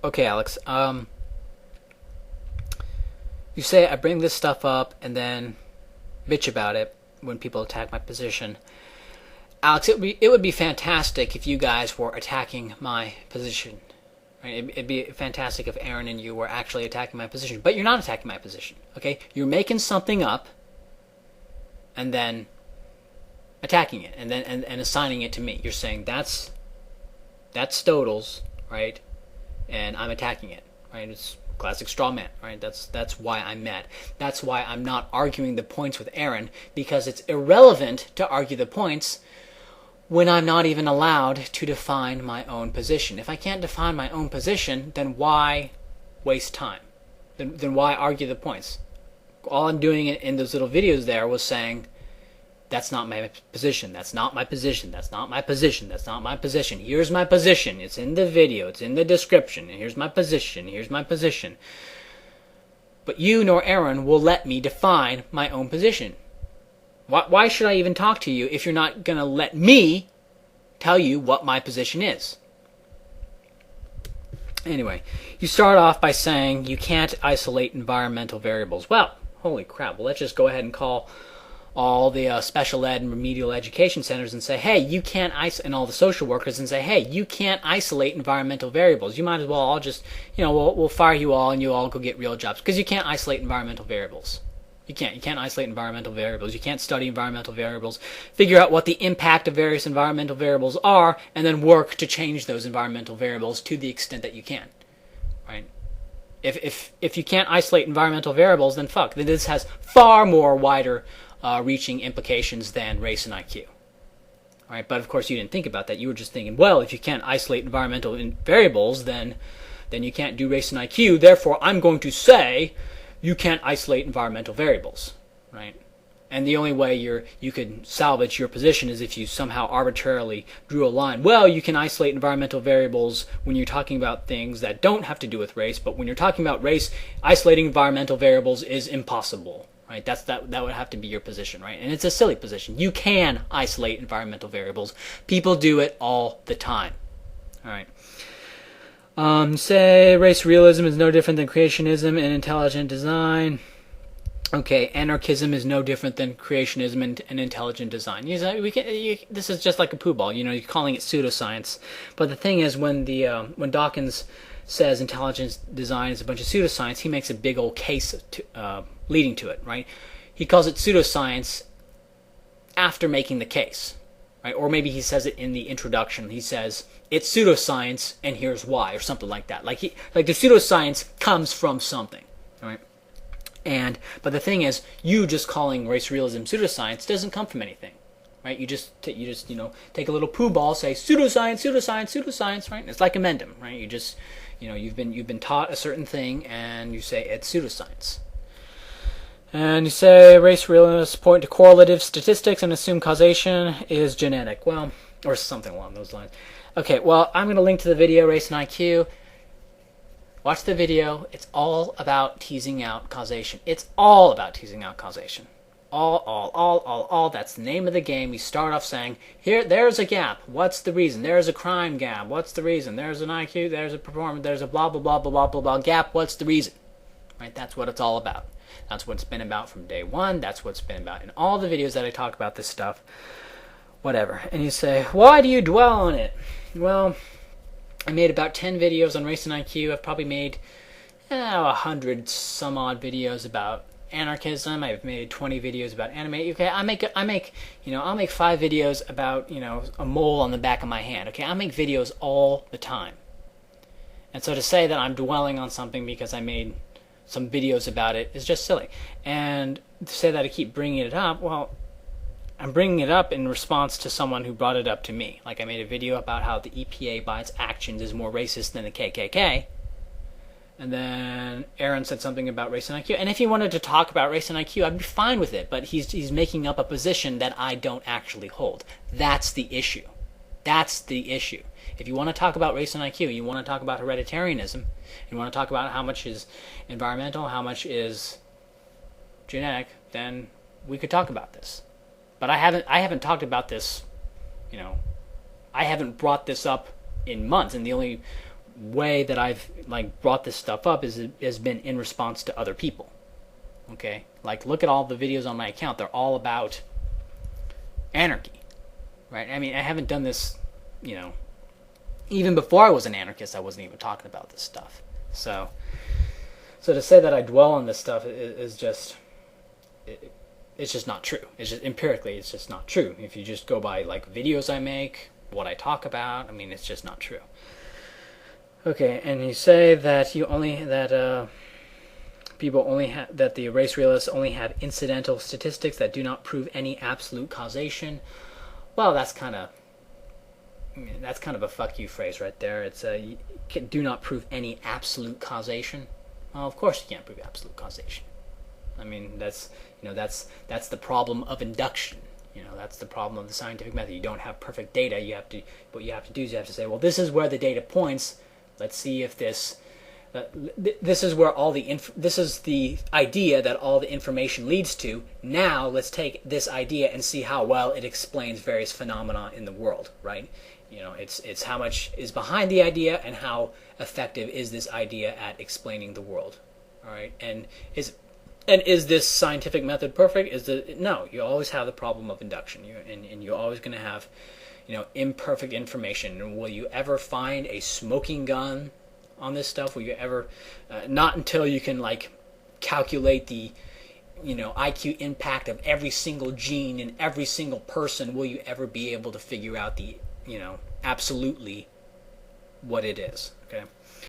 Okay, Alex. You say I bring this stuff up and then bitch about it when people attack my position. Alex, it would be fantastic if you guys were attacking my position. Right? It'd be fantastic if Aaron and you were actually attacking my position, but you're not attacking my position. Okay, you're making something up and then attacking it, and then and assigning it to me. You're saying that's Stodel's, right? And I'm attacking it, right? It's classic straw man, right? That's why I'm mad. That's why I'm not arguing the points with Aaron, because it's irrelevant to argue the points when I'm not even allowed to define my own position. If I can't define my own position, then why waste time? Then why argue the points? All I'm doing in those little videos there was saying, that's not my position, that's not my position, that's not my position, that's not my position. Here's my position, it's in the video, it's in the description, and here's my position, here's my position. But you nor Aaron will let me define my own position. Why should I even talk to you if you're not going to let me tell you what my position is? Anyway, you start off by saying you can't isolate environmental variables. Well, holy crap, well, let's just go ahead and call all the special ed and remedial education centers and say, hey, you can't isolate, and all the social workers, and say, hey, you can't isolate environmental variables. You might as well all just, we'll fire you all and you all go get real jobs, because you can't isolate environmental variables. You can't isolate environmental variables. You can't study environmental variables, figure out what the impact of various environmental variables are, and then work to change those environmental variables to the extent that you can, right? If you can't isolate environmental variables, then fuck. This has far more wider reaching implications than race and IQ. All right, but of course you didn't think about that. You were just thinking, well, if you can't isolate environmental variables, then you can't do race and IQ. Therefore, I'm going to say you can't isolate environmental variables, right? And the only way you could salvage your position is if you somehow arbitrarily drew a line. Well, you can isolate environmental variables when you're talking about things that don't have to do with race, but when you're talking about race, isolating environmental variables is impossible. Right? That would have to be your position, right? And it's a silly position. You can isolate environmental variables. People do it all the time. All right. Say race realism is no different than creationism and intelligent design. Okay, anarchism is no different than creationism and intelligent design. This is just like a poo ball. You're calling it pseudoscience. But the thing is, when Dawkins says intelligent design is a bunch of pseudoscience, he makes a big old case leading to it, right? He calls it pseudoscience after making the case, right? Or maybe he says it in the introduction. He says it's pseudoscience and here's why, or something like that. Like the pseudoscience comes from something, right? But the thing is, you just calling race realism pseudoscience doesn't come from anything, right? You just take a little poo ball, say pseudoscience, pseudoscience, pseudoscience, right? And it's like amendum, right? You just you've been taught a certain thing and you say it's pseudoscience. And you say race realists point to correlative statistics and assume causation is genetic. Well, or something along those lines. Okay, well, I'm going to link to the video, Race and IQ. Watch the video. It's all about teasing out causation. It's all about teasing out causation. All. That's the name of the game. You start off saying, there's a gap. What's the reason? There's a crime gap. What's the reason? There's an IQ. There's a performance. There's a blah, blah, blah, blah, blah, blah, blah gap. What's the reason? Right? That's what it's all about. That's what it's been about from day one. That's what it's been about in all the videos that I talk about this stuff. Whatever. And you say, why do you dwell on it? Well, I made about 10 videos on race and IQ. I've probably made 100 some odd videos about anarchism. I've made 20 videos about anime. Okay, I'll make 5 videos about, a mole on the back of my hand. Okay, I make videos all the time. And so to say that I'm dwelling on something because I made some videos about it is just silly. And to say that I keep bringing it up, well, I'm bringing it up in response to someone who brought it up to me. Like I made a video about how the EPA by its actions is more racist than the KKK. And then Aaron said something about race and IQ. And if he wanted to talk about race and IQ, I'd be fine with it. But he's making up a position that I don't actually hold. That's the issue. That's the issue. If you want to talk about race and IQ, you want to talk about hereditarianism, you want to talk about how much is environmental, how much is genetic, then we could talk about this. But I haven't talked about this, I haven't brought this up in months, and the only way that I've like brought this stuff up has been in response to other people. Okay, like look at all the videos on my account; they're all about anarchy, right? I mean, I haven't done this, even before I was an anarchist. I wasn't even talking about this stuff. So to say that I dwell on this stuff is just, it's just not true. It's just empirically, it's just not true. If you just go by like videos I make, what I talk about, I mean, it's just not true. Okay, and you say that people only have, that the race realists only have incidental statistics that do not prove any absolute causation. Well, that's kind of a fuck you phrase right there. It's you do not prove any absolute causation. Well, of course you can't prove absolute causation. I mean, that's the problem of induction. That's the problem of the scientific method. You don't have perfect data. What you have to do is you have to say, well, this is where the data points. Let's see if this is where this is the idea that all the information leads to. Now let's take this idea and see how well it explains various phenomena in the world, right? It's how much is behind the idea and how effective is this idea at explaining the world. All right, and is this scientific method perfect? No, you always have the problem of induction, and you're always going to have imperfect information. And will you ever find a smoking gun on this stuff? Will you ever? Not until you can like calculate the IQ impact of every single gene in every single person will you ever be able to figure out the absolutely what it is. Okay.